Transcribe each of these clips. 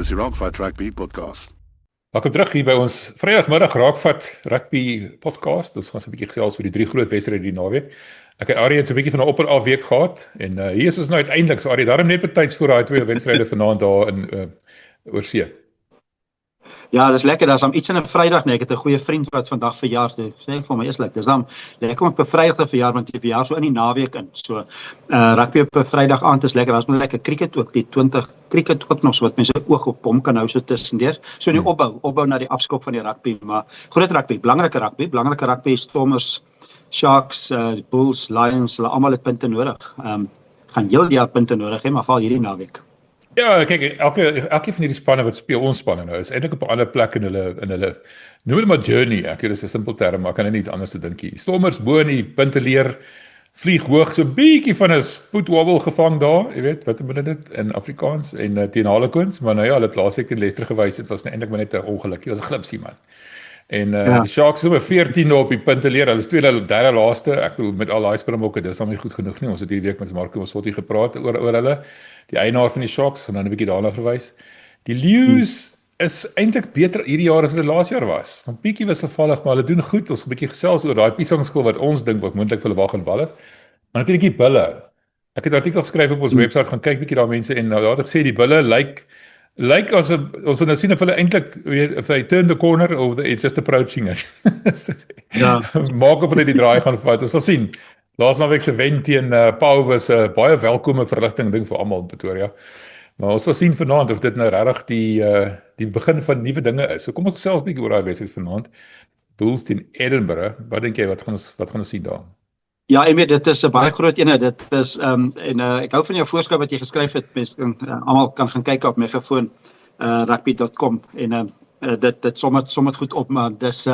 Dis die Raakvat Rugby podcast. Welkom terug hier by ons Vrydagmiddag Raakvat Rugby podcast. Ons gaan so 'n bietjie gesels oor die drie groot wedstryde die naweek. Ek het Arie so 'n bietjie van 'n op en af week gehad en hier is ons nou uiteindelik. So Arie, daarom net betyds voor daai twee wedstryde vanaand daar in oorsee. Ja, dis lekker, daar's iets in 'n Vrydag nie. Ek het 'n goeie vriend wat vandag verjaar, so sê vir my is lekker. Dis dan lekker om op 'n Vrydag verjaar want jy verjaar so in die naweek in. So rugby op 'n Vrydag aand is lekker. Daar's nog lekker cricket ook, die 20 cricket ook nog so wat mense oog op hom kan hou so tussendeur. So in die opbou na die afskop van die rugby, maar groot rugby, belangrike rugby, Stormers, Sharks, Bulls, Lions, hulle almal het punte nodig. Gaan heel die jaar punte nodig hê, maar val hierdie naweek. Ja, kyk, elke van hierdie spanne wat speel, ons spanne nou, is eintlik op 'n ander plek in hulle noem dit maar journey. Ek weet dis 'n simpel term, maar kan nie iets anders te dink nie. Stormers bo in die punte leer, vlieg hoog, so 'n bietjie van 'n spoedwobbel gevang daar, jy weet, wat moet dit in Afrikaans en teen Harlequins, maar nou ja, hulle het laasweek teen Leicester gewys, dit was eintlik maar net 'n ongeluk. Dit was 'n glipsie man. En die Sharks is 14 op die punte leer. Hulle is tweede, derde laaste. Ek bedoel met al daai Springbokke, dis dan nie goed genoeg nie. Ons het hierdie week met Marco Mossotti gepraat oor hulle. Die eienaar van die Sharks, en dan 'n bietjie daarna verwys. Die Lions is eintlik beter hierdie jaar as wat hulle laas jaar was. 'n Bietjie wisselvallig, maar hulle doen goed. Ons 'n bietjie gesels oor daai piesangskool wat ons dink wat moontlik vir hulle wag en wal is. Maar natuurlik die bulle. Ek het 'n artikel geskryf op ons webwerf, gaan kyk bietjie daar mense en nou daar het ek gesê die bulle lyk as ons wil nou sien of hulle eintlik if they turn the corner or it's just approaching it. Ja. Maak of hulle die draai gaan vat. Ons sal sien. Laas naweek se wen teen Pau was 'n baie welkome verligting ding vir almal in Pretoria. Maar ons sal sien vanaand of dit nou regtig die begin van nuwe dinge is. So kom ons gesels 'n bietjie oor daai wedstryd vanaand. Bulls teen Edinburgh. Wat dink jy wat gaan ons sien daar? Ja, en dit is 'n baie groot ene. Dit is ek hou van jou voorskou wat jy geskryf het. Mense almal kan gaan kyk op Megafoon rugby.com en dit som dit goed op, maar dis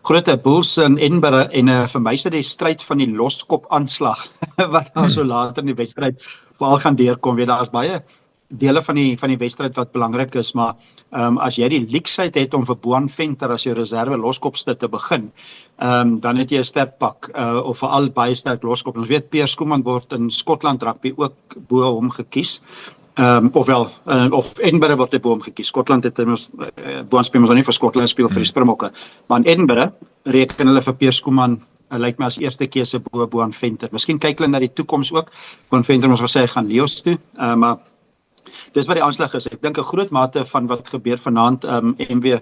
groot Bulls in Edinburgh en vir my is dit die stryd van die loskop aanslag wat dan so later in die wedstryd veral gaan deurkom. Weet daar's baie dele van die wedstryd wat belangrik is, maar as jy die leaksheid het om vir Boan Venter as jou reserve loskopste te begin, dan het jy 'n sterk pak of veral baie sterk loskop. Ons weet Piers Schoeman word in Skotland rugby ook bo hom gekies. Of Edinburgh word bo hom gekies. Skotland het Boan speel ons nie vir Skotland speel vir die Springbokke, maar in Edinburgh reken hulle vir Piers Schoeman lyk my as eerste keuse bo Boan Venter. Miskien kyk hulle na die toekoms ook. Boan Venter ons gesê hy gaan Lions toe, maar dis wat die aanslag is. Ek dink 'n groot mate van wat gebeur vanaand MW,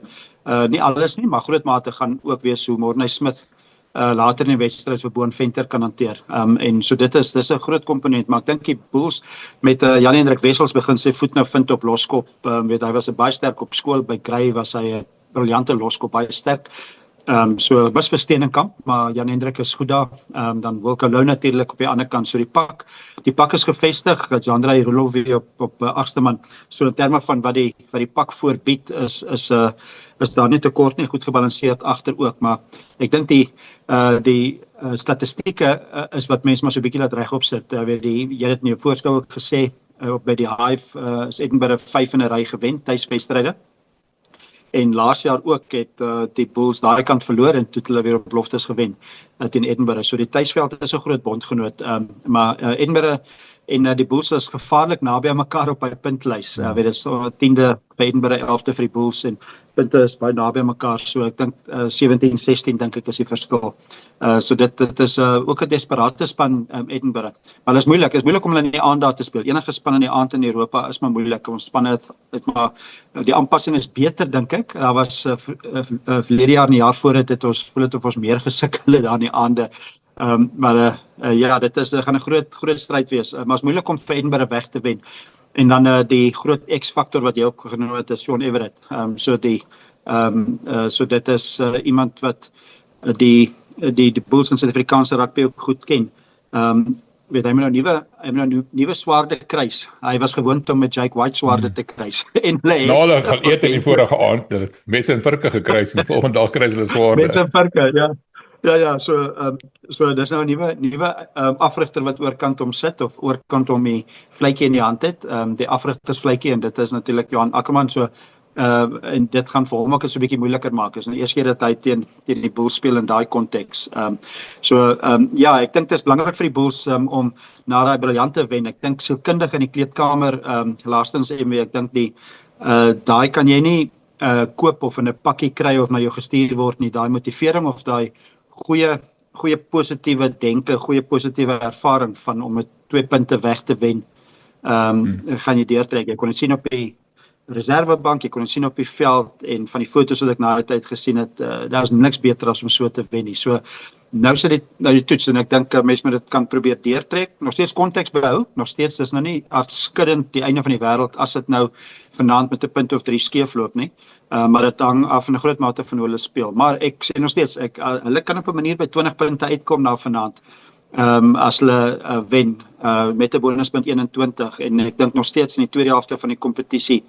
nie alles nie, maar groot mate gaan ook wees hoe Morney Smith later in die wedstryd vir Boan Venter kan hanteer. En so dis 'n groot komponent, maar ek dink die Bulls met Jan-Hendrik Wessels begin sy voet nou vind op loskop. Weet hy was baie sterk op skool by Grey, was hy 'n briljante loskop, baie sterk. So was vir Steenkamp, maar Jan Hendrik is goed daar. Dan Wilco Lou natuurlik op die ander kant. So die pak is gevestig. Jandrey Rolow weer op agste man. So in terme van wat die pak voorbied is daar nie tekort nie, goed gebalanseerd agter ook, maar ek dink die statistieke is wat mense maar so 'n bietjie laat regop sit. Jy het in jou voorskou ook gesê by die Hive is Edinburgh 5 in 'n ry gewen tuiswedstryde. En laas jaar ook het die Bulls daai kant verloor en toe het hulle weer op beloftes gewen teen Edinburgh. So die tuisveld is 'n groot bondgenoot, maar Edinburgh en die Bulls is gevaarlik naby aan mekaar op by puntlys. Weet dit so 10de vir Edinburgh, 11de vir die Bulls en punte is baie naby aan mekaar. So ek dink 17-16 dink ek is die verskil. So dit is ook 'n desperate span Edinburgh. Maar dit is moeilik om hulle in die aand daar te speel. Enige span in die aand in Europa is maar moeilik. Ons spanne het maar die aanpassing is beter dink ek. Daar was verlede jaar en die jaar voor het ons voel dit of ons meer gesukkel het daar in die aande. Maar ja, dit gaan 'n groot stryd wees. Maar is moeilik om vir Edinburgh weg te wen. En dan die groot X-faktor wat jy ook genoem het is Sean Everett. So dit is iemand wat die Bulls in Suid-Afrikaanse rugby ook goed ken. Weet hy moet nou nuwe swaarde kruis. Hy was gewoond om met Jake White swaarde te kruis. En hulle gaan eet in die vorige aand, mense in virke gekruis en volgende dag kruis hulle swaarde. Mense in virke, ja. Ja, so dis nou 'n nuwe afrigter wat oorkant hom sit of oorkant hom die vletjie in die hand het, die afrigtersvletjie en dit is natuurlik Johan Ackerman, so en dit gaan vir hom ook so 'n bietjie moeiliker maak. Is nou eers keer dat hy teen die Bulls speel in daai konteks. Ja, ek dink dit is belangrik vir die Bulls om na daai briljante wen. Ek dink sielkundig in die kleedkamer laastens ek dink daai kan jy nie koop of in 'n pakkie kry of na jou gestuur word nie. Daai motivering of daai goeie positiewe denke, goeie positiewe ervaring van om met 2 punte weg te wen, gaan jy deurtrek. Jy kon dit sien op die reservebank, jy kon dit sien op die veld en van die foto's wat ek na die tyd gesien het, daar is niks beter as om so te wen nie. So nou sit dit nou die toets en ek dink mense moet dit kan probeer deurtrek. Nog steeds konteks behou, nog steeds dis nou nie aardskuddend die einde van die wêreld as dit nou vanaand met 'n punt of 3 skeefloop nie. Maar dit hang af in 'n groot mate van hoe hulle speel. Maar ek sê nog steeds, hulle kan op 'n manier by 20 punte uitkom na vanaand. As hulle wen met 'n bonuspunt 21 en ek dink nog steeds in die tweede helfte van die kompetisie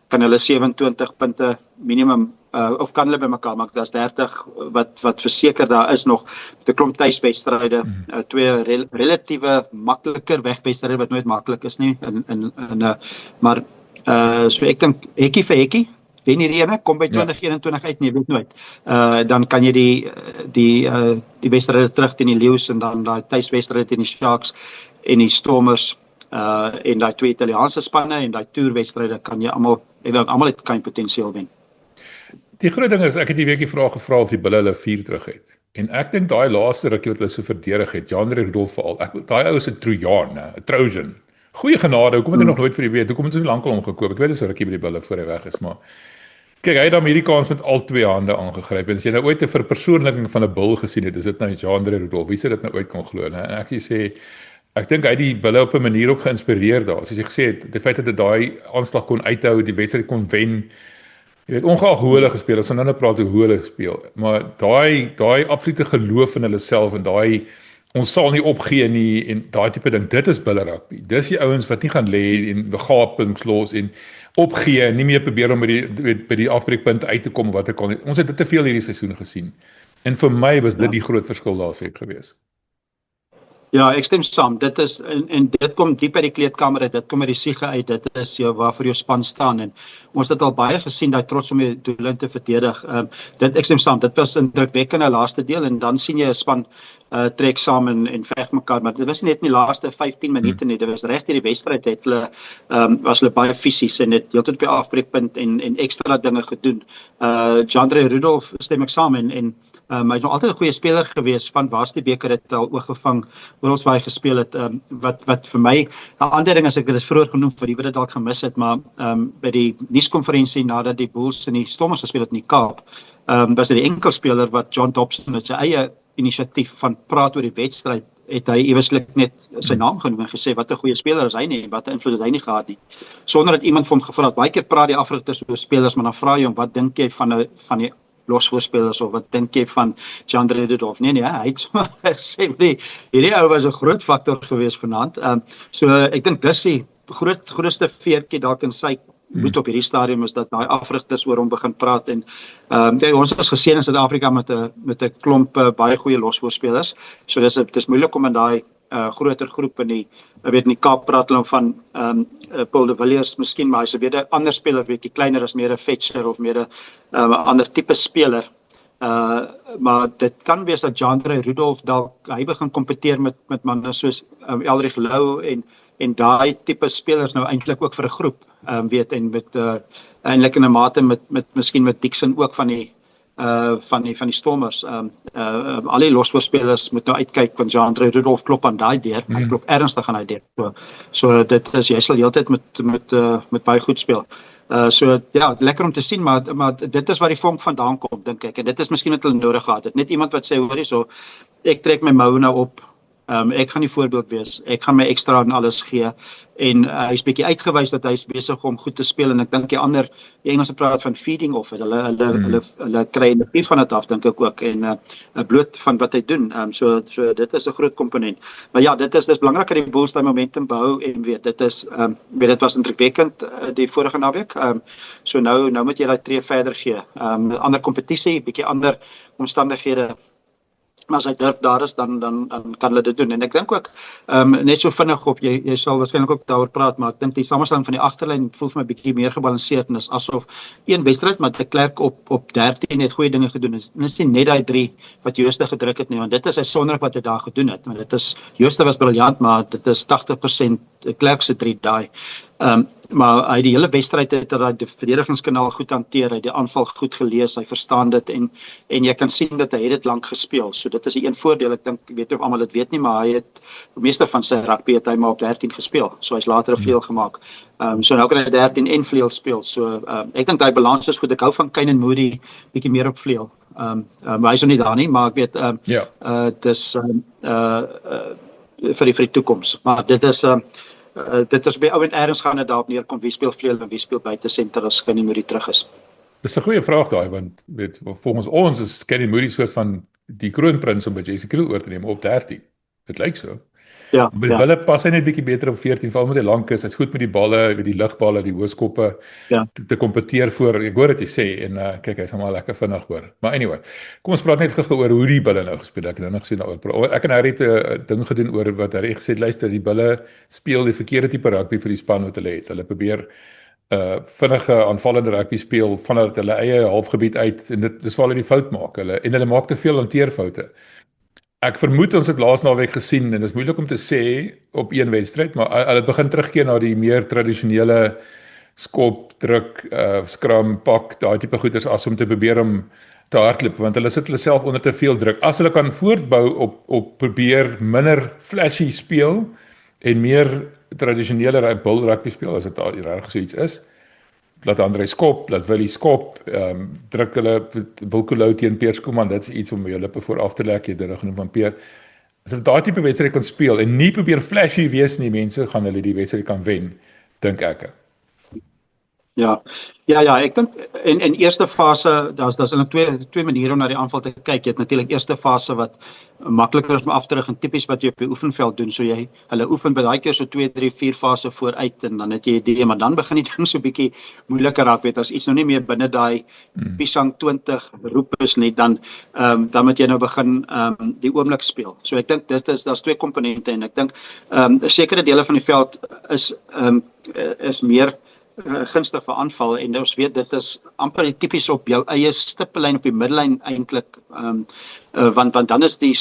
kan hulle 27 punte minimum of kan hulle bymekaar maak. Daar's 30 wat verseker daar is nog met 'n klomp tuiswedstryde, 2 relatiewe makliker wegwedstryde wat nooit maklik is nie maar so ek dink hekkie vir hekkie wen hierdie ene, kom by 2021 uit, nee, weet nooit. Dan kan jy die wedstryde terug teen die Leeu's en dan daai tuiswedstryde teen die Sharks en die Stormers en daai 2 Italiaanse spanne en daai toerwedstryde kan jy almal het kan potensiaal wen. Die groot ding is, ek het die week die vraag gevra of die Bulle hulle 4 terug het. En ek dink daai laaste rukkie wat hulle so verdedig het, Jean-André Rudolph veral, daai ou is 'n Trojan, 'n Trojan. Goeie genade, hoekom het hy nog nooit vir die weet? Hoekom het hy so lank al omgekoop? Ek weet dis 'n rukkie by die Bulle voor hy weg is, maar kyk, hy het Amerikaans met al 2 hande aangegryp. En as jy nou ooit 'n verpersoonliking van 'n bul gesien het, is dit nou Jean-André Rudolph. Wie sê dit nou ooit kon glo? En ek sê ek dink hy het die Bulle op 'n manier ook geïnspireer daar. Soos jy gesê het, die feit dat hy daai aanslag kon uithou, die wedstryd kon wen. Jy weet, ongeag hoe hulle gespeel het, ons gaan nou praat hoe hulle gespeel. Maar daai absolute geloof in hulle self en daai ons sal nie opgee nie en daai tipe ding, dit is Bulle rugby. Dis die ouens wat nie gaan lê en begapings los en opgee en nie meer probeer om by die afbreekpunt uit te kom wat ek kon. Ons het dit te veel hierdie seisoen gesien. En vir my was dit die groot verskil daarsef gewees. Ja, ek stem saam. Dit is en dit kom diep uit die kleedkamer uit, dit kom uit die siege uit, dit is waarvoor jou span staan en ons het al baie gesien daai trots om jou doelin te verdedig. Ek stem saam, dit was 'n indrukwekkende laaste deel en dan sien jy 'n span trek saam en veg mekaar, maar dit was nie net in die laaste 15 minute nie, dit was reg deur die wedstryd het hulle was hulle baie fisies en het heeltyd op die afbreekpunt en ekstra dinge gedoen. Jean-André Rudolph stem ek saam en hy is nog altyd 'n goeie speler gewees, van Baas die beker het al oorgevang oor waar hy gespeel het, wat vir my 'n ander ding as ek dit is vroeër genoem vir die wat dit dalk gemis het, maar by die nuuskonferensie nadat die Bulls en die Stormers gespeel het in die Kaap, was dit die enkelspeler wat John Dobson met sy eie inisiatief van praat oor die wedstryd, het hy eweslik net sy naam genoem en gesê wat 'n goeie speler is hy nie, wat 'n invloed het hy nie gehad nie, sonder dat iemand vir hom gevra het. Baie keer praat die afrigters oor spelers, maar dan vra jy hom, wat dink jy van die losvoorspelers of wat dink jy van Jean-André Rudolph? Nee, hy het sê hierdie ou was 'n groot faktor gewees vanaand. So ek dink dis die grootste veertjie dalk in sy moet op hierdie stadium is dat daai afrigters oor hom begin praat en ons is geseën in Suid-Afrika met 'n klomp baie goeie losvoorspelers. So dis moeilik om in daai groter groep in die Kaap praat hulle van Paul de Villiers miskien, maar hy's weer 'n ander speler, bietjie kleiner as meer 'n Fetcher of meer 'n ander tipe speler. Maar dit kan wees dat Jean-André Rudolph dalk hy begin kompeteer met manne soos Elrich Lou en daai tipe spelers nou eintlik ook vir 'n groep, weet en met eintlik in 'n mate met miskien met Dixon ook van die Stormers. Al die losvoorspelers moet nou uitkyk want Jean-André Rudolph klop aan daai deur, hy klop ernstig aan daai deur. So dit is jy sal heeltyd met baie goed speel. So ja, lekker om te sien, maar dit is waar die vonk vandaan kom, dink ek. En dit is miskien wat hulle nodig gehad het. Net iemand wat sê, hoorie, so ek trek my mou nou op. Ek gaan die voorbeeld wees. Ek gaan my ekstra en alles gee. En hy's bietjie uitgewys dat hy's besig om goed te speel en ek dink die Engelse praat van feeding off. Hulle kry energie van dit af, dink ek ook en bloot van wat hy doen. So dit is 'n groot komponent. Maar ja, dis belangrik dat die Bulls daai momentum behou en weet dit was indrukwekkend die vorige naweek. So nou moet jy daai tree verder gee. Ander kompetisie, bietjie ander omstandighede. Maar as hy durf daar is, dan kan hulle dit doen. En ek dink ook, net so vinnig op, jy sal waarskynlik ook daaroor praat, maar ek dink die samestelling van die agterlyn voel vir my bietjie meer gebalanseerd en is asof een wedstryd, maar de Klerk op 13 het goeie dinge gedoen. Dit is nie net daai 3 wat Jooste gedruk het nie, want dit is uitsonderlik wat hy daar gedoen het. Maar Jooste was briljant, maar dit is 80% Klerk se 3 daai. Maar hy die hele wedstryd het hy die verdedigingskanaal goed hanteer, hy die aanval goed gelees, hy verstaan dit en jy kan sien dat hy het dit lank gespeel. So dit is 'n een voordeel. Ek dink ek weet nie of almal dit weet nie, maar hy het die meeste van sy rugby het hy maar op 13 gespeel. So hy's later 'n vleuel gemaak. So nou kan hy 13 en vleuel speel. So ek dink daai balans is goed. Ek hou van Kane Moody bietjie meer op vleuel. Maar hy's nog nie daar nie, maar ek weet dis vir die toekoms. Maar dit is op die ouend ergens gaan dit daarop neerkom wie speel vleuel en wie speel buite senter as Kane Moody terug is. Dis 'n goeie vraag daai, want weet volgens ons is Kane Moody soort van die kroonprins om by Jesse Kriel oor te neem op 13. Dit lyk so. Ja, Met die bulle pas hy net bietjie beter op 14, veral met hy lank is. Hy's goed met die balle, met die lugballe, die hoëskoppe te kompeteer voor. Ek hoor dit jy sê en kyk hy's maar lekker vinnig hoor. Maar anyway, kom ons praat net gou oor hoe die bulle nou gespeel. Ek het nou nog gesien daaroor. Ek en Harry het 'n ding gedoen oor wat hy gesê het, luister, die bulle speel die verkeerde tipe rugby vir die span wat hulle het. Hulle probeer vinnige aanvallende rugby speel vanuit hulle eie halfgebied uit en dis waar hulle die fout maak. Hulle maak te veel hanteerfoute. Ek vermoed ons het laas naweek gesien en dit is moeilik om te sê op een wedstryd, maar hulle begin terugkeer na die meer tradisionele skop, druk, skram, pak, daai tipe goeders as om te probeer om te hardloop, want hulle sit hulle self onder te veel druk. As hulle kan voortbou op probeer minder flashy speel en meer tradisionele bull rugby speel, as dit regtig so iets is, laat André skop, laat Willie skop, druk hulle Wilco Louw teen Peer Skooman, dit is iets om jou lippe voor af te lek, jy dit genoem van Peer. As hulle daai tipe wedstryd kan speel en nie probeer flashy wees nie, mense gaan hulle die wedstryd kan wen, dink ek. Ja, ek dink in eerste fase, daar's eintlik twee maniere om na die aanval te kyk. Jy het natuurlik eerste fase wat makliker is om af te rig en tipies wat jy op die oefenveld doen. So hulle oefen by daai keer so 2, 3, 4 fase vooruit en dan het jy idee, maar dan begin die ding so bietjie moeiliker raak, weet as iets nou nie meer binne daai Pisang 20 roep is nie, dan moet jy nou begin die oomblik speel. So ek dink daar's twee komponente en ek dink sekere dele van die veld is meer gunstig vir aanval en ons weet dit is amper tipies op jou eie stippellyn op die middellyn eintlik, want dan is die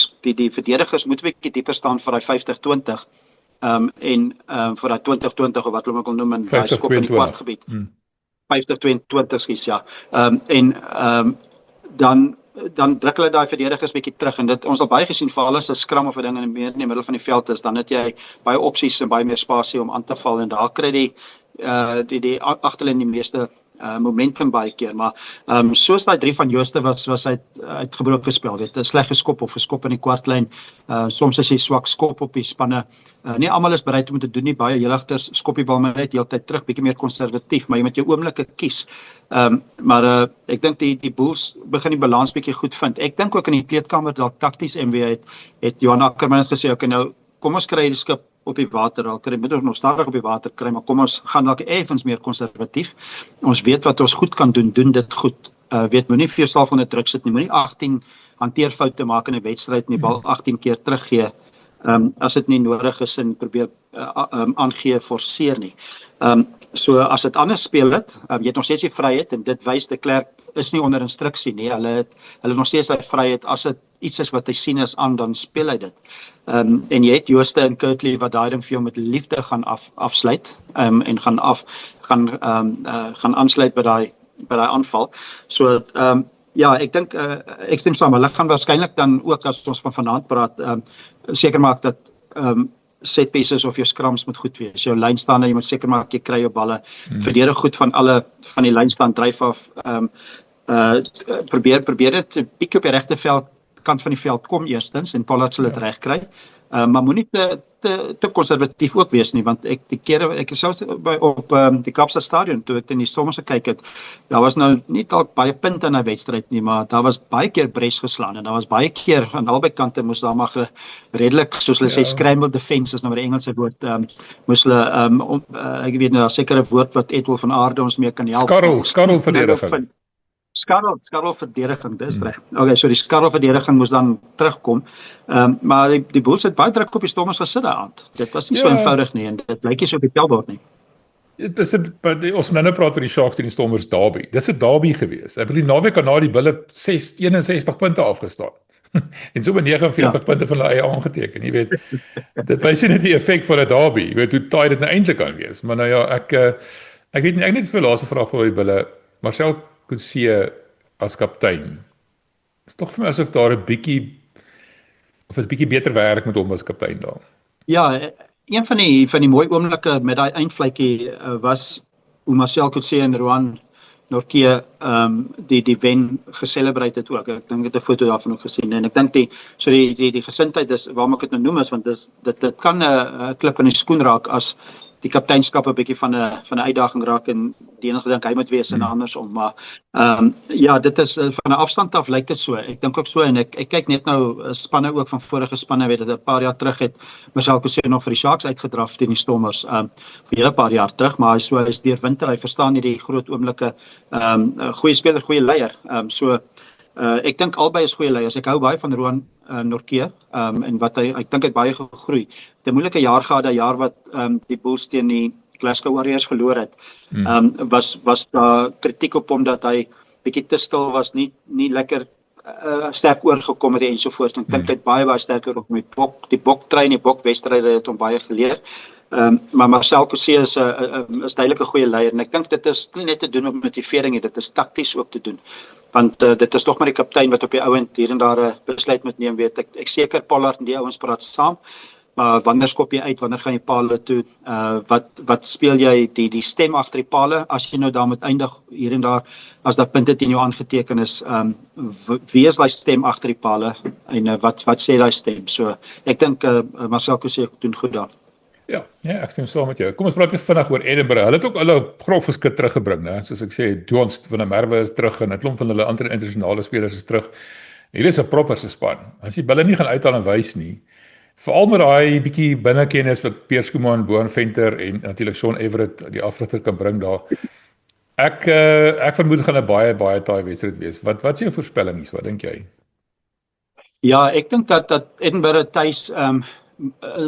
verdedigers moet 'n bietjie dieper staan vir daai 50-20 en vir daai 20-20 of wat hulle ook al noem in daai skop in die kwartgebied. 50-22 skus dan druk hulle daai verdedigers bietjie terug en dit ons al baie gesien vir alles as skram of 'n ding in die middel van die veld is, dan het jy baie opsies en baie meer spasie om aan te val en daar kry die agterlyn die meeste momentum baie keer, maar soos daai 3 van Jooste was hy uitgebroke spel, weet 'n sleg geskop of 'n skop in die kwartlyn, soms is hy swak skop op die spanne, nie almal is bereid om te doen nie, baie jeugters skop die bal maar net heeltyd terug, bietjie meer konservatief, maar jy moet jou oomblikke kies, maar ek dink die Bulls begin die balans bietjie goed vind, ek dink ook in die kleedkamer dalk takties MW het Johan Ackerman gesê, okay nou, kom ons kry die skip op die water, al kry moet nog stadig op die water kry, maar kom ons gaan dalk effens meer konservatief. Ons weet wat ons goed kan doen dit goed. Weet moenie vir jouself onder druk sit nie, moenie 18 hanteerfoute maak in 'n wedstryd nie, bal 18 keer teruggee. As dit nie nodig is en probeer aangee forceer nie. So as dit anders speel het, jy het nog steeds die vryheid en dit wys de Klerk is nie onder instruksie nie. Hulle nog steeds die vryheid as dit iets is wat hy sien is aan, dan speel hy dit. En jy het Jooste en Kirtley wat daai ding vir jou met liefde gaan afsluit en gaan aansluit by daai aanval. So ja, ek dink ek stem saam. Hulle gaan waarskynlik dan ook as ons van vanaand praat, seker maak dat set pieces of jou scrums moet goed wees. Jou lynstaande, jy moet seker maak jy kry jou balle. Verdedig goed van die lynstand dryf af. Probeer dit bietjie op die regte kant van die veld kom eerstens en Pollard sal dit reg kry. Maar moenie te konservatief ook wees nie, want ek is selfs op die Kaapstad Stadion toe ek in die Stormers gekyk het, daar was nou nie dalk baie punte in 'n wedstryd nie, maar daar was baie keer bres geslaan en daar was baie keer aan albei kante moes daar maar redelik, soos hulle sê, scramble defense is nou 'n Engelse woord, moes hulle ek weet nou sekere woord wat Edwin van Aarde ons mee kan help. Skarrel verdediging. Skarrel verdediging, dis reg. Okay, so die skarrel verdediging moes dan terugkom. Maar die Bulls het baie druk op die Stormers gesit daai aand. Dit was nie so eenvoudig nie en dit lyk nie so op die tellbord nie. Ons nou praat oor die Sharks teen die Stormers derby. Dis 'n derby gewees. Ek bedoel die naweek na die Bulle 61 punte afgestaan. en so met 49 punte van hulle eie aangeteken, jy weet. Dit wys net die effek van 'n derby. Jy weet hoe taai dit nou eintlik kan wees. Maar nou ja, ek weet nie, ek net vir laaste vraag vir die bulle. Marcel Coetzee as kaptein. Is tog vir my asof daar 'n bietjie beter werk met hom as kaptein daar. Ja, een van die mooi oomblikke met daai eindvletjie was hoe Marcel Coetzee en Roan Nortje die wen geselebrate het ook. Ek dink ek het 'n foto daarvan ook gesien en ek dink die gesindheid is waarom ek dit nou noem is want dit kan 'n klip in die skoen raak as die kapteinskap 'n bietjie van 'n uitdaging raak en die enige dink hy moet wees en andersom, maar ja, dit is van 'n afstand af lyk dit so. Ek dink ook so en ek kyk net nou spanne ook van vorige spanne, weet dit 'n paar jaar terug het Marcel Coetzee nog vir die Sharks uitgedraf teen die Stormers vir 'n paar jaar terug, maar hy is deur winter, hy verstaan hierdie groot oomblikke, goeie speler, goeie leier. Ek dink albei is goeie leiers. Ek hou baie van Roan Nortje en wat ek dink hy het baie gegroei. 'n moeilike jaar gehad, 'n jaar wat die Bulls teen die Glasgow Warriors verloor het. Was daar kritiek op hom dat hy bietjie te stil was, nie lekker sterk oorgekom het en so voort. Ek dink hy het baie sterker op met die boktrein, die bokwedstryde het hom baie geleer. Maar Marcel Coetzee is duidelik 'n goeie leier en ek dink dit is nie net te doen op motivering, dit is takties ook te doen. Want dit is tog maar die kaptein wat op die ouend hier en daar 'n besluit moet neem, weet ek seker Pollard en die ouens praat saam. Maar wanneer skop jy uit, wanneer gaan jy palle toe, wat speel jy die stem agter die palle, as jy nou daar moet eindig hier en daar, as daar punte teen jou aangeteken is, wie is daai stem agter die palle, en wat sê daai stem, so, ek dink Marcel Coetzee doen goed daar. Ja, ek stem saam met jou. Kom ons praat net vinnig oor Edinburgh. Hulle het ook hulle grof geskit teruggebring, né? Soos ek sê, Johan van der Merwe is terug en 'n klomp van hulle ander internasionale spelers is terug. Hier is 'n proper se span. As die bulle nie gaan uithaal en wys nie, veral met daai bietjie binnekennis wat Piers Skuman, Boan Venter en natuurlik Shaun Everett die afrigter kan bring daar. Ek vermoed gaan 'n baie taai wedstryd wees. Wat is jou voorspelling hier, wat dink jy? Ja, ek dink dat Edinburgh tuis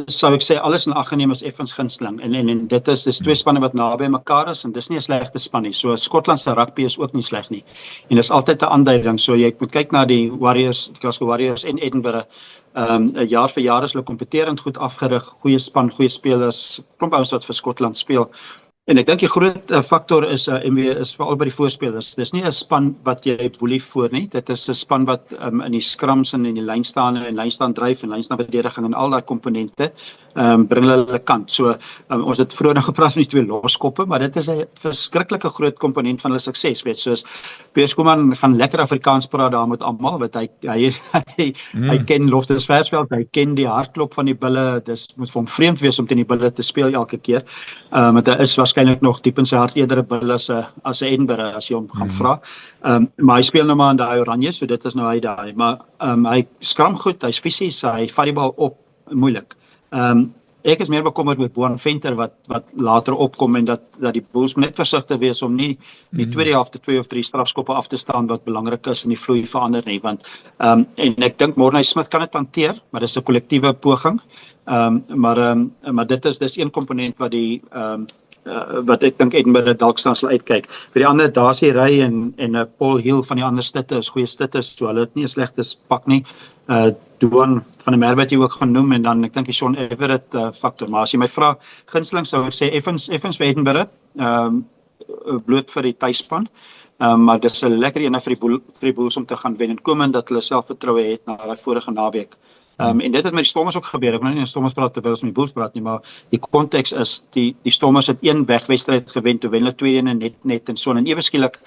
sou ek sê alles in ag geneem is effens gunsteling en dit is twee spanne wat naby mekaar is en dis nie 'n slegte span nie. So Skotland se rugby is ook nie sleg nie. En dis altyd 'n aanduiding. So jy moet kyk na die Warriors, die Glasgow Warriors en Edinburgh. Jaar vir jaar is hulle kompeterend goed afgerig, goeie span, goeie spelers, klomp ouens wat vir Skotland speel. En ek dink die groot faktor is veral by die voorspelers. Dis nie 'n span wat jy boelie voor nie. Dit is 'n span wat in die scrums en in die lynstaan en lynstaan dryf en lynstaan verdediging en al daai komponente bring hulle kant. So ons het vroeër nog gepraat van die twee loskoppe, maar dit is 'n verskriklike groot komponent van hulle sukses, weet. Soos Piers Skuman gaan lekker Afrikaans praat daar met almal, want hy ken Loftus Versveld, hy ken die hartklop van die bulle. Dis moet vir hom vreemd wees om teen die bulle te speel elke keer. Want hy is waarskynlik nog diep in sy hart eerder 'n bulle as 'n Edinburgh as jy hom gaan vra. Maar hy speel nou maar in daai oranje, so dit is nou hy daai. Maar hy skram goed, hy's fisies, hy vat die bal op moeilik. Ek is meer bekommerd met Boan Venter wat later opkom en dat die Bulls net versigtig wees om nie die tweede helfte 2 of 3 strafskoppe af te staan wat belangrik is en die vloei verander nie, want en ek dink Morne Smith kan dit hanteer, maar dis 'n kollektiewe poging. Maar dis een komponent wat ek dink Edinburgh dalk sal uitkyk. Vir die ander, Darcy Ray en Paul Hill van die ander stitte is goeie stitte, so hulle het nie 'n slegte pak nie. Duan van der Merwe het jy ook genoem en dan ek dink die Shaun Everett faktor, maar as jy my vra gunsteling sou ek sê effens vir Edinburgh, bloot vir die tuisspan, maar dis 'n lekker ene vir die Bulls om te gaan wen en kom in dat hulle selfvertroue het na daai vorige naweek. En dit het met die Stormers ook gebeur. Ek wil nie die Stormers praat terwyl ons met die Bulls praat nie, maar die konteks is die Stormers het een wegwedstryd gewen, toe wen hulle 2-1 net en so en ewe skielik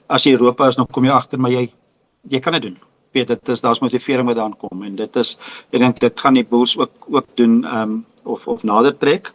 as jy Europa is, dan kom jy agter, maar jy kan dit doen. Weet daar's motivering wat daaraan kom en dit is, ek dink dit gaan die Bulls ook doen of nader trek.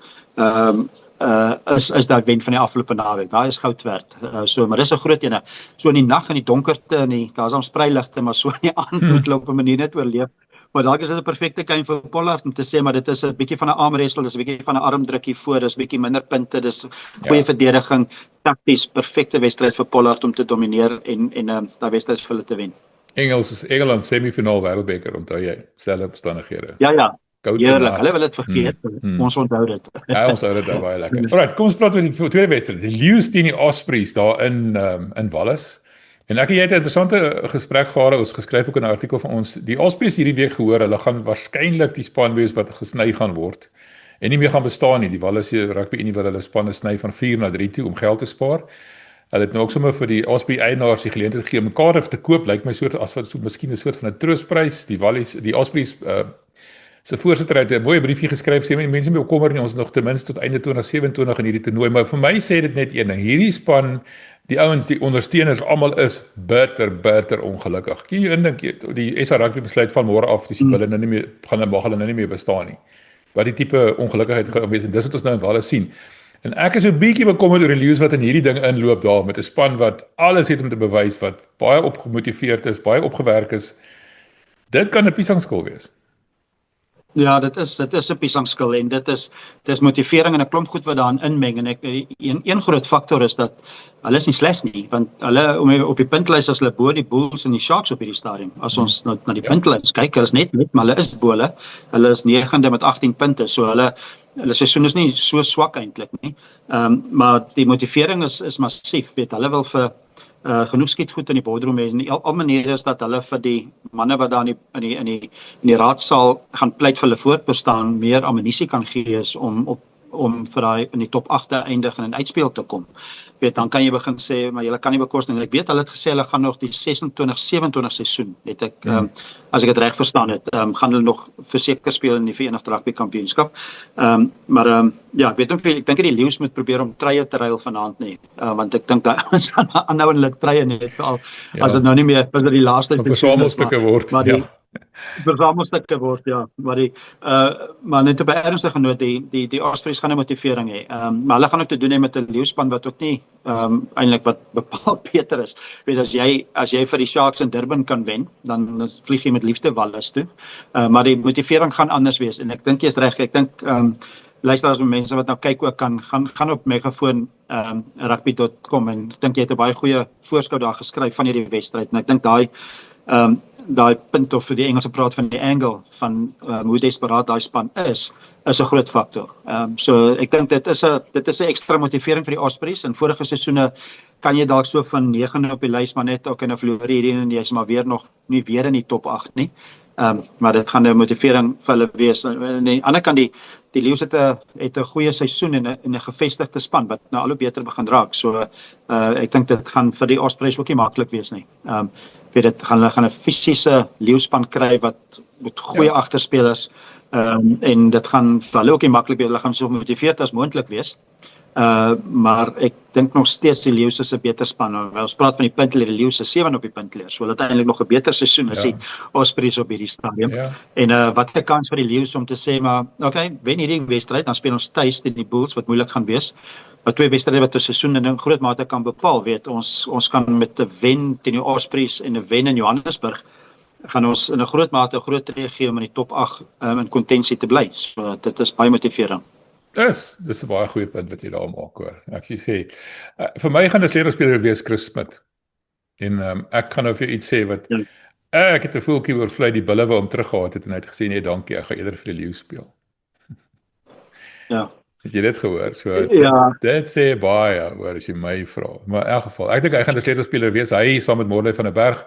Is daai wen van die afgelope naweek. Daai is goud werd. Maar dis 'n groot ene. So in die nag en die donkerte daar's dan spreiligte, maar so in die aand moet hulle op 'n manier net oorleef. Maar dalk is dit 'n perfekte game vir Pollard om te sê, maar dit is 'n bietjie van 'n armwrestle, dis 'n bietjie van 'n armdrukkie voor, dis 'n bietjie minder punte, dis goeie verdediging, takties, perfekte wedstryd vir Pollard om te domineer en daai wedstryd vir hulle te wen. Engeland semifinaal Wêreldbeker, onthou jy, selfe omstandighede. Ja. Heerlik, hulle wil dit vergeet. Ons onthou dit. Ja, ons onthou dit baie lekker. Alright, kom ons praat oor die tweede wedstryd. Die Lions teen die Ospreys daar in Wallis. En ek en jy het 'n interessante gesprek gehad, ons geskryf ook in 'n artikel van ons. Die Ospreys hierdie week gehoor, hulle gaan waarskynlik die span wees wat gesny gaan word en nie meer gaan bestaan nie. Die Wallis Rugby Unie wil hulle spanne sny van 4 na 3 toe om geld te spaar. Hulle het nou ook sommer vir die Osprey eienaars die geleentheid gegee om mekaar te koop, lyk my soort as wat so miskien 'n soort van 'n troostprys. Die Ospreys se voorsitter het 'n mooi briefie geskryf, sê mense moet bekommer nie, ons nog ten minste tot einde 2027 in hierdie toernooi, maar vir my sê dit net een ding. Hierdie span, die ouens, die ondersteuners almal is bitter ongelukkig. Kan jy indink die SA Rugby besluit van môre af, dis hulle nou nie meer mag hulle nou nie meer bestaan nie. Wat die tipe ongelukkigheid gaan wees en dis wat ons nou in Wallis sien. En ek is so 'n bietjie bekommerd oor die Lions wat in hierdie ding inloop daar met 'n span wat alles het om te bewys, wat baie opgemotiveerd is, baie opgewerk is. Dit kan 'n piesangskil wees. Ja, dit is 'n piesangskil en dit is motivering en 'n klomp goed wat daarin inmeng en een groot faktor is dat hulle is nie sleg nie, want hulle op die puntlys as hulle bo die Bulls en die Sharks op hierdie stadium. As ons na die puntlys kyk, hulle is net, maar hulle is bo hulle. Hulle is 9de met 18 punte, so hulle seisoen is nie so swak eintlik nie. Maar die motivering is massief, weet hulle wil vir genoeg skietgoed in die boardroom en al maniere is dat hulle vir die manne wat daar in die raadsaal gaan pleit vir hulle voortbestaan meer ammunisie kan gee is om vir daai in die top 8 te eindig en in uitspeel te kom. Weet, dan kan jy begin sê, maar jy kan nie bekostig nie. Ek weet hulle het gesê hulle gaan nog die 26-27 seisoen, het ek as ek dit reg verstaan het, gaan hulle nog verseker speel in die Verenigde Rugby Kampioenskap. Ja, ek weet nog ek dink die Lions moet probeer om treye te ruil vanaand nie. Want ek dink daai ons gaan aanhou en hulle treye net veral as dit nou nie meer as dit die laaste versamelstukke word. Versamelstukke word, ja. Maar net op 'n ernstige noot, die Ospreys gaan 'n motivering hê. Maar hulle gaan ook te doen hê met 'n leeuspan wat ook nie eintlik wat bepaald beter is. Weet as jy vir die Sharks in Durban kan wen, dan vlieg jy met liefde Wallis toe. Maar die motivering gaan anders wees en ek dink jy is reg. Ek dink luisteraars en mense wat nou kyk ook gaan op Megafoon rugby.com en ek dink jy het 'n baie goeie voorskou daar geskryf van hierdie wedstryd en ek dink daai punt of die Engelse praat van die angle van hoe desperaat daai span is 'n groot faktor. So ek dink dit is 'n ekstra motivering vir die Ospreys. In vorige seisoene kan jy dalk so van 9 op die lys maar net ook en verloor hierdie en jy's maar weer in die top 8 nie. Maar dit gaan 'n motivering vir hulle wees. Aan die ander kant die Lions het 'n goeie seisoen en 'n gevestigde span wat nou al hoe beter begin raak. So ek dink dit gaan vir die Ospreys ook nie maklik wees nie. Weet dit hulle gaan 'n fisiese leeuspan kry wat met goeie agterspelers en dit gaan vir hulle ook nie maklik wees. Hulle gaan so gemotiveerd as moontlik wees. Maar ek dink nog steeds die Lions is 'n beter span. Ons praat van die puntleer, die Lions is 7 op die puntleer. So hulle het eintlik nog 'n beter seisoen as die Ospreys op hierdie stadium. En wat 'n kans vir die Lions om te sê maar okay, wen hierdie wedstryd, dan speel ons tuis teen die Bulls wat moeilik gaan wees. Maar twee wedstryde wat 'n seisoen in groot mate kan bepaal, weet ons kan met 'n wen teen die Ospreys en 'n wen in Johannesburg gaan ons in 'n groot mate 'n groot tree gee om in die top 8 in kontensie te bly. So dit is baie motiverend. Dis 'n baie goeie punt wat jy daar maak hoor. Ek sê vir my gaan 'n sleutelspeler wees Chris Smith. En ek gaan nou vir jou iets sê wat ek het 'n voeltjie oorvlei die bulle wou hom teruggehad het en hy het gesê nee, dankie, ek gaan eerder vir die Lions speel. Ja. Het jy dit gehoor? So dit sê baie oor as jy my vra. Maar in elk geval, ek dink hy gaan 'n sleutelspeler wees. Hy saam met Morley van der Berg,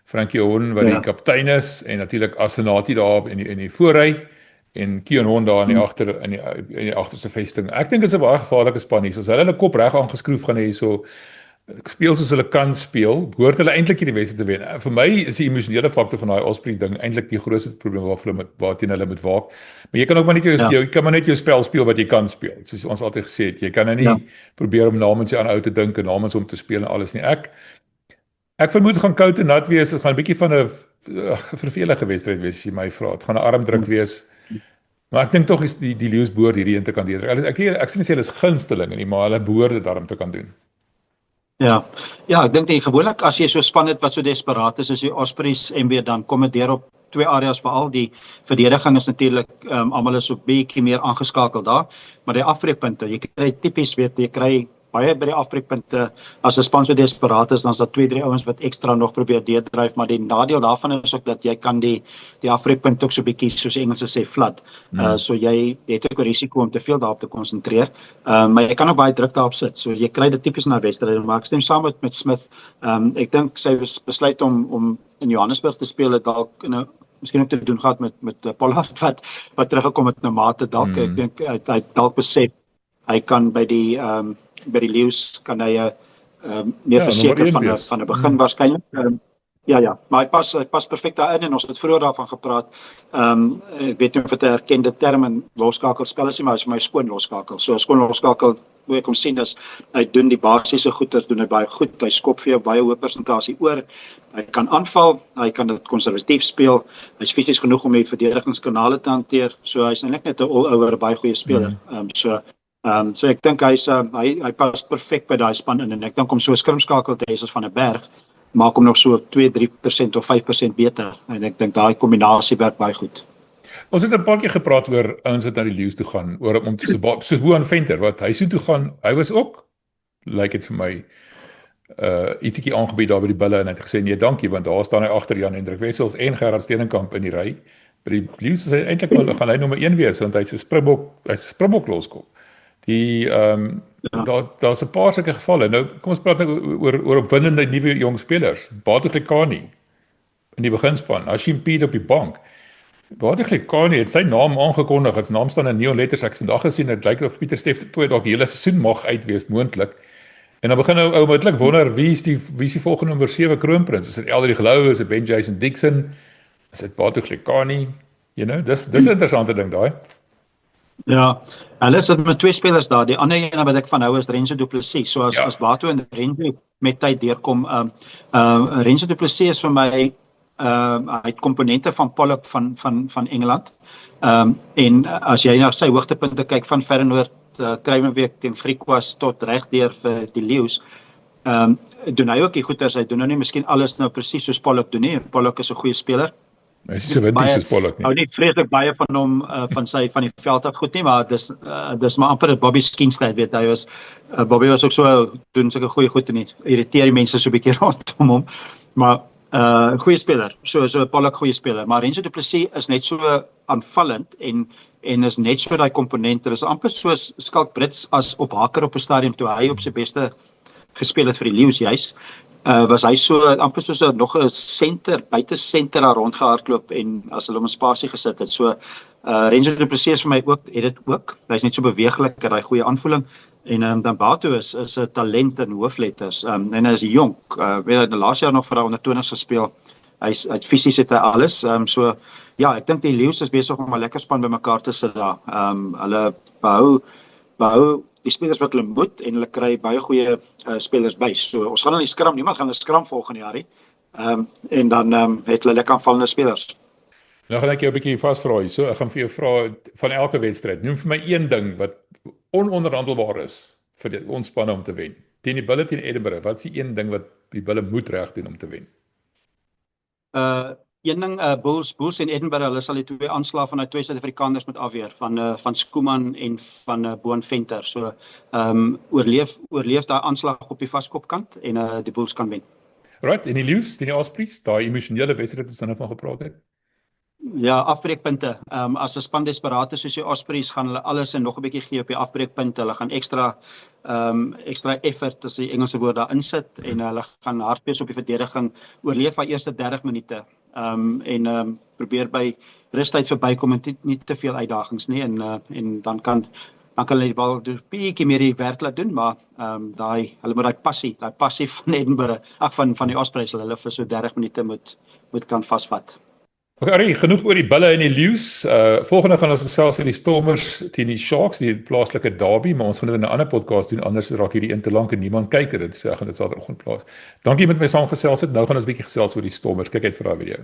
Frankie Horn wat die kaptein is en natuurlik Asenati daar in die voorry. En Keon Hond daar in die agterste vesting. Ek dink dit is 'n baie gevaarlike span hier. As hulle hulle kop reg aangeskroef gaan hê so speel soos hulle kan speel, behoort hulle eintlik hierdie wedstryd te wen. Vir my is die emosionele faktor van daai Osprey ding eintlik die grootste probleem waarteen hulle moet waak. Maar jy kan ook maar net jy kan maar net jou spel speel wat jy kan speel. Soos ons altyd gesê het, jy kan nou nie probeer om namens jou aan ou te dink en namens om te speel en alles nie. Ek vermoed gaan koud en nat wees. Dit gaan 'n bietjie van 'n vervelige wedstryd wees as jy my vra. Dit gaan 'n armdruk wees. Maar ek dink tog is die Lions behoort hierdie een te kan doen. Ek sê nie hulle is gunstelinge nie, maar hulle behoort dit daarom te kan doen. Ja, ek dink gewoonlik as jy so span het wat so desperaat is as die Ospreys en weer dan kom dit deur op twee areas, veral die verdediging is natuurlik almal is so bietjie meer aangeskakel daar, maar die afbreekpunte, jy kry tipies jy kry baie by die afbreekpunte, as 'n span so desperaat is, dan is daar 2-3 ouens wat ekstra nog probeer deurdryf, maar die nadeel daarvan is ook dat jy kan die afbreekpunt ook so bietjie, soos die Engelse sê, flood. So jy het ook 'n risiko om te veel daarop te konsentreer, maar jy kan ook baie druk daarop sit, so jy kry dit tipies na wedstryde, maar ek stem saam met Smith. Ek dink sy besluit om in Johannesburg te speel, het dalk miskien ook te doen gehad met Pollard wat teruggekom het na mate dalk. Ek dink hy dalk besef hy kan by die Lions kan hy meer verseker van 'n begin waarskynlik. Ja, maar hy pas perfek daarin en ons het vroeër daarvan gepraat. Ek weet nie of dit 'n erkende term in losskakelspel is nie, maar hy is vir my skoon losskakel. So skoon losskakel, hoe ek hom sien is, hy doen die basiese goeders, doen hy baie goed. Hy skop vir jou baie hoë persentasie oor. Hy kan aanval, hy kan dit konservatief speel. Hy's fisies genoeg om die verdedigingskanale te hanteer. So hy's eintlik net 'n all-over baie goeie speler. So ek dink hy pas perfek by daai span in, en ek dink om so 'n skrimskakel te hê soos van 'n Berg maak hom nog so 2-3% of 5% beter, en ek dink daai kombinasie werk baie goed. Ons het 'n paar keer gepraat oor ouens wat na die Lions toe gaan, oor om soos Boan Venter wat hy so toe gaan, hy was ook dit vir my ietsie aangebied daar by die Bulle, en hy het gesê nee dankie, want daar staan hy agter Jan Hendrik Wessels en Gerard Steenkamp in die ry. By die Lions is hy eintlik wel gaan hy nommer 1 wees, want hy's 'n Springbok loskop. Daar's 'n paar sulke gevalle. Nou kom ons praat nou oor opwindende nuwe jong spelers. Bato Glekani in die beginspan, Hashim Piet op die bank. Bato Glekani het sy naam aangekondig, sy naam staan in neonletters. Ek het vandag gesien, dit lyk of Pieter Steff dalk die hele seisoen mag uitwees moontlik. En dan begin ou moontlik wonder wie is die volgende nommer 7 kroonprins? Is dit Eldrick Louw, is dit Ben Jason Dixon? Is dit Bato Glekani? Dis 'n interessante ding daai. Ja, hulle sit met 2 spelers daar. Die ander een wat ek van hou is Renzo Du Plessis. So as Bato en Renzo met tyd deurkom, Renzo Du Plessis is vir my hy het komponente van Pollock van Engeland. En as jy na sy hoogtepunte kyk van Feyenoord, Kruivenbeek teen Griquas tot reg deur vir die Lions, doen hy ook die goeders. Hy doen nou nie miskien alles nou presies soos Pollock doen nie. Pollock is 'n goeie speler. Hy is so winties soos Pollock nie. Nou nie vreeslik baie van hom van die veld af goed nie, maar dis maar amper 'n Bobby Skinstad, weet hy was Bobby was ook so doen sulke goeie goed en nie irriteer die mense so 'n bietjie rondom hom, maar goeie speler, so Pollock goeie speler, maar Renzo Du Plessis is net so aanvallend en is net so daai komponente. Dit is amper soos Skalk Brits as op haker op 'n stadium toe hy op sy beste gespeel het vir die Lions juis. Was hy so amper soos nog 'n buite senter daar rondgehardloop en as hulle hom in spasie gesit het. So Renzo Du Plessis vir my het dit ook. Hy's net so beweeglik, het hy goeie aanvoeling, en dan Bato is 'n talent in hoofletters, en hy is jonk. Weet hy het laas jaar nog vir onder 20 gespeel. Hy's fisies het hy alles. So ja, ek dink die Lions is besig om 'n lekker span bymekaar te sit daar. Hulle behou die spelers wat hulle moet, en hulle kry baie goeie spelers by. So ons gaan in die skram, niemand gaan 'n skram volgende jaar nie. En dan het hulle lekker aanvallende spelers. Nou gaan ek jou 'n bietjie vasvra hier. So ek gaan vir jou vra van elke wedstryd. Noem vir my een ding wat ononderhandelbaar is vir ons spanne om te wen. Teen die Bulle teen Edinburgh, wat is die een ding wat die Bulle moet reg doen om te wen? Een ding, Bulls en Edinburgh, hulle sal die 2 aanslae van die 2 Suid-Afrikaners moet afweer, van Schoeman en van Boan Venter. So oorleef daai aanslag op die vaskopkant en die Bulls kan wen. Right, en die Lions, die Ospreys, daai emosionele wedstryd wat ons nou van gepraat het. Ja, afbreekpunte. As 'n span desperaat is soos die Ospreys, gaan hulle alles en nog 'n bietjie gee op die afbreekpunte. Hulle gaan ekstra effort, as die Engelse woord, daar insit, en hulle gaan hard wees op die verdediging, oorleef die eerste 30 minute. Probeer by rustyd verbykom en nie te veel uitdagings nie, en dan kan hulle die bal bietjie meer die werk laat doen, maar hulle moet daai passie van Edinburgh, van die Ospreys, hulle vir so 30 minute moet kan vasvat. Okay, Arie, genoeg oor die Bulle en die Lions. Volgende gaan ons gesels oor die Stormers teen die Sharks, die plaaslike derby, maar ons gaan dit in 'n ander podcast doen, anders raak hierdie een te lank en niemand kyk dit, so ek gaan dit Saterdagoggend plaas. Dankie met my saamgesels het. Nou gaan ons 'n bietjie gesels oor die Stormers. Kyk uit vir daai video.